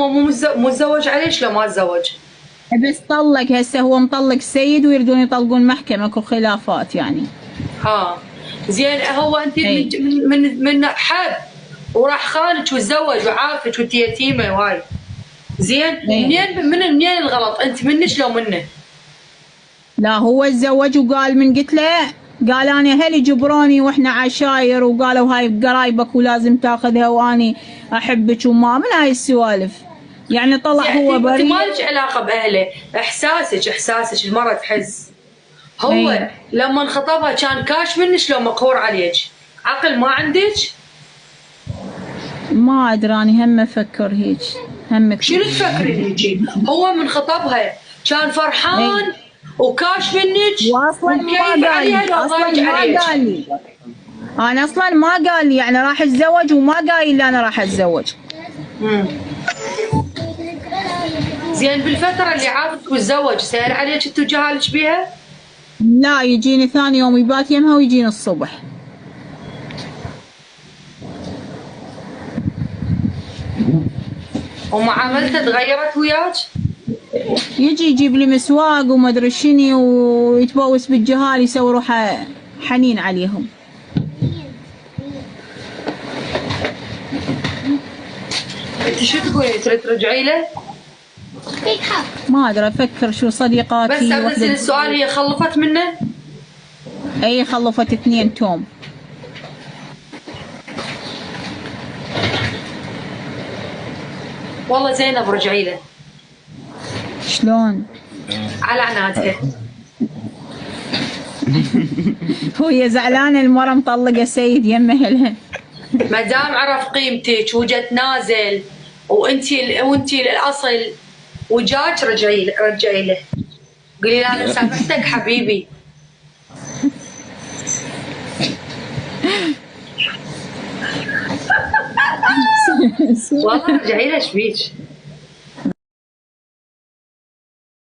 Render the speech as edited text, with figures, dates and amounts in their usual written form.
هو مو متزوج عليه، شلون ما تزوج؟ بس طلق هسه، هو مطلق السيد ويريدون يطلقون محكمة، اكو خلافات يعني. زين هو انت أي. من حب وراح خانك وتزوج وعافك وانت يتيمه وهاي. زين أي. منين الغلط؟ انت منك لو منه؟ لا هو تزوج وقال، من قلت له قال انا اهلي جبروني واحنا عشاير، وقالوا هاي قرايبك ولازم تاخذها واني احبك وما من هاي السوالف. يعني طلع هو انت بريء. ما لك علاقه باهله، احساسك المره تحس. هو أي. لما انخطبها كان كاش منك لو مقهور عليك؟ عقل ما عندك؟ ما ادري اني هم افكر هيك، هم شنو تفكرين هيجي؟ هو من خطبها كان فرحان وكاش منك واصلا ما ومكيف قال لي، عليها لو اصلا ضايج ما عليك. قال لي، انا اصلا ما قال لي يعني راح اتزوج، وما قايل لي انا راح اتزوج. زين بالفترة اللي عافك وتزوج سأل عليك انت وجهالك بيها؟ لا يجيني ثاني يوم يبات يمها ويجيني الصبح. ومعاملته تغيرت وياك؟ يجي يجيب لي مسواق وما ادري شنو، ويتبوس بالجهال، يسوي روحه حنين عليهم. انت شو تقولي؟ تريد ترجعي له؟ ما ادري، افكر شو صديقاتي. بس السؤال، هي خلفت منه؟ اي خلفت 2 توم. والله زينب رجعي له. شلون؟ على عنادها. هو زعلانه المره مطلقه سيد يمه لها. ما دام عرف قيمتك وجت نازل وانتي الاصل وجاك، رجعي له. قولي له انا سامحتك حبيبي. والله رجعي له، ايش بيك؟